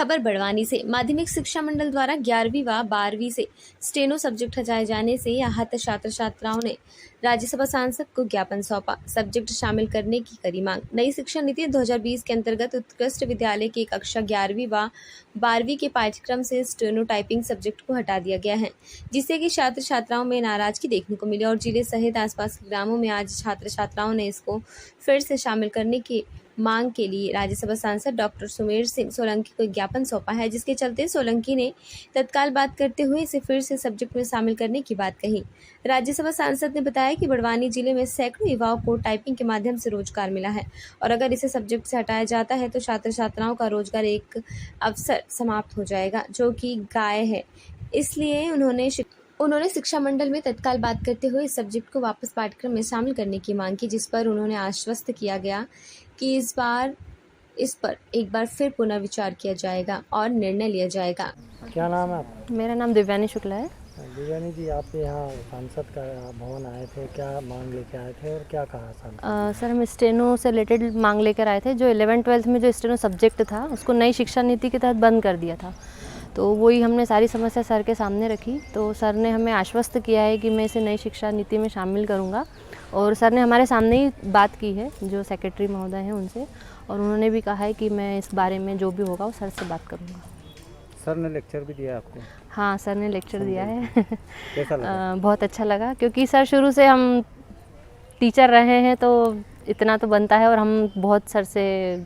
खबर बड़वानी से। माध्यमिक शिक्षा मंडल द्वारा 11वीं व 12वीं से स्टेनो सब्जेक्ट हटाए जाने से आहत छात्र छात्राओं ने राज्यसभा सांसद को ज्ञापन सौंपा। सब्जेक्ट शामिल करने की करी मांग। नई शिक्षा नीति 2020 के अंतर्गत उत्कृष्ट विद्यालय की कक्षा 11वीं व 12वीं के पाठ्यक्रम से स्टेनो टाइपिंग सब्जेक्ट को हटा दिया गया है, जिससे कि छात्र छात्राओं में नाराजगी देखने को मिली और जिले सहित आसपास के ग्रामों में आज छात्र छात्राओं ने इसको फिर से शामिल करने की मांग के लिए राज्यसभा सांसद डॉक्टर सुमेर सिंह सोलंकी को ज्ञापन सौंपा है, जिसके चलते सोलंकी ने तत्काल बात करते हुए इसे फिर से सब्जेक्ट में शामिल करने की बात कही। राज्यसभा सांसद ने बताया कि बड़वानी जिले में सैकड़ों युवाओं को टाइपिंग के माध्यम से रोजगार मिला है और अगर इसे सब्जेक्ट से हटाया जाता है तो छात्र छात्राओं का रोजगार एक अवसर समाप्त हो जाएगा, जो कि गाय है। इसलिए उन्होंने शिक्षा मंडल में तत्काल बात करते हुए इस सब्जेक्ट को वापस पाठ्यक्रम में शामिल करने की मांग की, जिस पर उन्होंने आश्वस्त किया गया कि इस पर एक बार फिर पुनर्विचार किया जाएगा और निर्णय लिया जाएगा। क्या नाम है आपका? मेरा नाम दिव्यानी शुक्ला है। दिव्यानी जी, आप यहाँ सांसद का भवन आए थे, क्या मांग लेके आए थे और क्या कहा सांसद? सर, हम स्टेनो से रिलेटेड मांग लेकर आए थे। जो 11th-12th में जो स्टेनो सब्जेक्ट था उसको नई शिक्षा नीति के तहत बंद कर दिया था, तो वही हमने सारी समस्या सर के सामने रखी। तो सर ने हमें आश्वस्त किया है कि मैं इसे नई शिक्षा नीति में शामिल करूँगा और सर ने हमारे सामने ही बात की है जो सेक्रेटरी महोदय हैं उनसे, और उन्होंने भी कहा है कि मैं इस बारे में जो भी होगा वो सर से बात करूँगा। सर ने लेक्चर भी दिया आपको? हाँ, सर ने लेक्चर दिया है। कैसा लगा? बहुत अच्छा लगा, क्योंकि सर शुरू से हम टीचर रहे हैं तो इतना तो बनता है, और हम बहुत सर से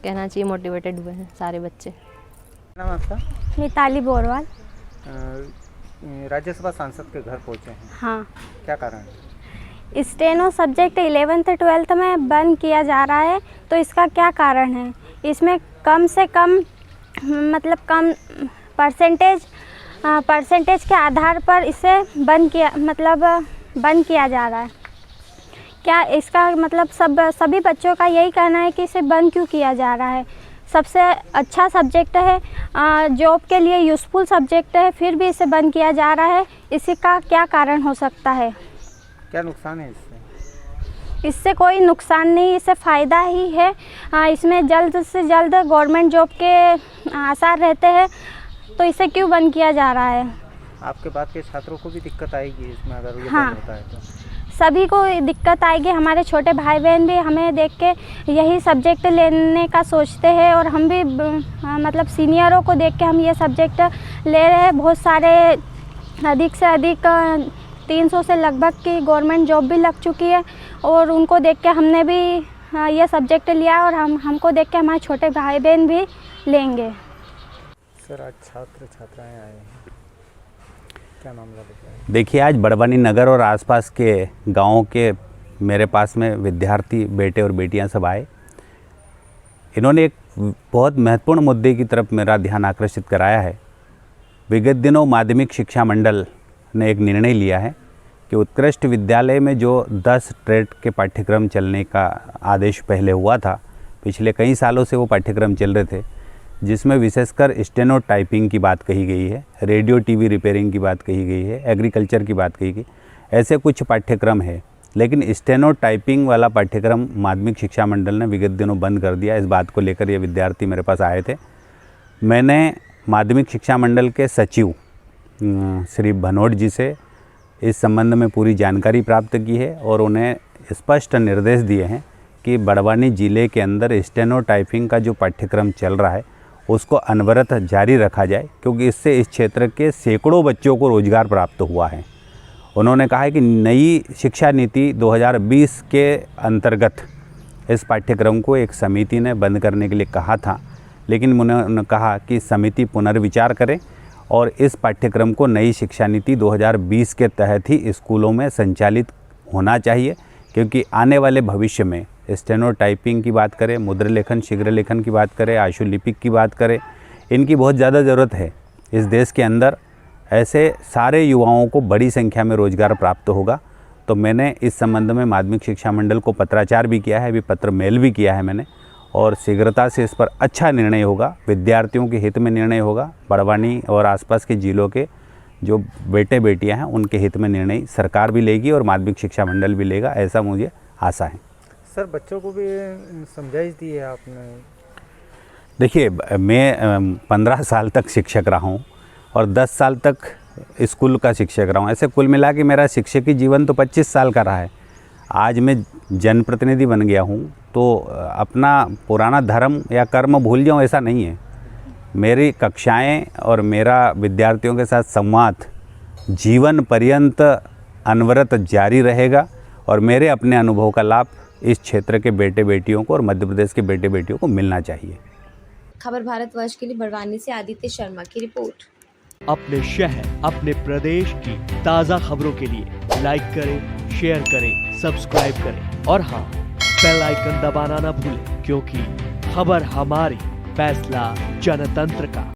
कहना चाहिए मोटिवेटेड हुए हैं सारे बच्चे। नाम आपका? मिताली बोरवाल। राज्यसभा सांसद के घर पहुँचे हैं। हाँ, क्या कारण है? स्टेनो सब्जेक्ट 11th-12th में बंद किया जा रहा है, तो इसका क्या कारण है? इसमें कम से कम कम परसेंटेज के आधार पर इसे बंद किया जा रहा है। क्या इसका सभी बच्चों का यही कहना है कि इसे बंद क्यों किया जा रहा है? सबसे अच्छा सब्जेक्ट है, जॉब के लिए यूज़फुल सब्जेक्ट है, फिर भी इसे बंद किया जा रहा है। इसी का क्या कारण हो सकता है? क्या नुकसान है इससे? इससे कोई नुकसान नहीं, इससे फ़ायदा ही है। इसमें जल्द से जल्द गवर्नमेंट जॉब के आसार रहते हैं, तो इसे क्यों बंद किया जा रहा है? आपके बाद के छात्रों को भी दिक्कत आएगी इसमें अगर ये हाँ, बंद होता है तो? सभी को दिक्कत आएगी। हमारे छोटे भाई बहन भी हमें देख के यही सब्जेक्ट लेने का सोचते हैं, और हम भी सीनियरों को देख के हम ये सब्जेक्ट ले रहे हैं। बहुत सारे अधिक से अधिक 300 से लगभग की गवर्नमेंट जॉब भी लग चुकी है, और उनको देख के हमने भी ये सब्जेक्ट लिया, और हमको देख के हमारे छोटे भाई बहन भी लेंगे। सर, आज छात्र छात्राएँ आए हैं, क्या मामला बताएं? देखिए, आज बड़वानी नगर और आसपास के गांवों के मेरे पास में विद्यार्थी बेटे और बेटियां सब आए। इन्होंने एक बहुत महत्वपूर्ण मुद्दे की तरफ मेरा ध्यान आकर्षित कराया है। विगत दिनों माध्यमिक शिक्षा मंडल ने एक निर्णय लिया है कि उत्कृष्ट विद्यालय में जो 10 ट्रेड के पाठ्यक्रम चलने का आदेश पहले हुआ था, पिछले कई सालों से वो पाठ्यक्रम चल रहे थे, जिसमें विशेषकर स्टेनो टाइपिंग की बात कही गई है, रेडियो टीवी रिपेयरिंग की बात कही गई है, एग्रीकल्चर की बात कही गई, ऐसे कुछ पाठ्यक्रम है। लेकिन स्टेनो टाइपिंग वाला पाठ्यक्रम माध्यमिक शिक्षा मंडल ने विगत दिनों बंद कर दिया। इस बात को लेकर ये विद्यार्थी मेरे पास आए थे। मैंने माध्यमिक शिक्षा मंडल के सचिव श्री भनोट जी से इस संबंध में पूरी जानकारी प्राप्त की है और उन्हें स्पष्ट निर्देश दिए हैं कि बड़वानी ज़िले के अंदर स्टेनो टाइपिंग का जो पाठ्यक्रम चल रहा है उसको अनवरत जारी रखा जाए, क्योंकि इससे इस क्षेत्र के सैकड़ों बच्चों को रोज़गार प्राप्त हुआ है। उन्होंने कहा है कि नई शिक्षा नीति 2020 के अंतर्गत इस पाठ्यक्रम को एक समिति ने बंद करने के लिए कहा था, लेकिन उन्होंने कहा कि समिति पुनर्विचार करे और इस पाठ्यक्रम को नई शिक्षा नीति 2020 के तहत ही स्कूलों में संचालित होना चाहिए, क्योंकि आने वाले भविष्य में स्टेनो टाइपिंग की बात करें, मुद्रा लेखन, शीघ्र लेखन की बात करें, आशु लिपिक की बात करें, इनकी बहुत ज़्यादा ज़रूरत है इस देश के अंदर। ऐसे सारे युवाओं को बड़ी संख्या में रोज़गार प्राप्त होगा। तो मैंने इस संबंध में माध्यमिक शिक्षा मंडल को पत्राचार भी किया है, अभी पत्र मेल भी किया है मैंने, और शीघ्रता से इस पर अच्छा निर्णय होगा, विद्यार्थियों के हित में निर्णय होगा। बड़वानी और आसपास के जिलों के जो बेटे बेटियां हैं उनके हित में निर्णय सरकार भी लेगी और माध्यमिक शिक्षा मंडल भी लेगा, ऐसा मुझे आशा है। सर, बच्चों को भी समझाइश दी है आपने? देखिए, मैं 15 साल तक शिक्षक रहा हूँ और 10 साल तक स्कूल का शिक्षक रहा हूँ। ऐसे कुल मिला के मेरा शिक्षकी जीवन तो 25 साल का रहा है। आज मैं जनप्रतिनिधि बन गया हूँ तो अपना पुराना धर्म या कर्म भूल जाऊँ ऐसा नहीं है। मेरी कक्षाएं और मेरा विद्यार्थियों के साथ संवाद जीवन पर्यंत अनवरत जारी रहेगा और मेरे अपने अनुभव का लाभ इस क्षेत्र के बेटे बेटियों को और मध्य प्रदेश के बेटे बेटियों को मिलना चाहिए। खबर भारतवर्ष के लिए बड़वानी से आदित्य शर्मा की रिपोर्ट। अपने शहर, अपने प्रदेश की ताज़ा खबरों के लिए लाइक करें, शेयर करें, सब्सक्राइब करें और हाँ, बेल आइकन दबाना ना भूलें, क्योंकि खबर हमारी, फैसला जनतंत्र का।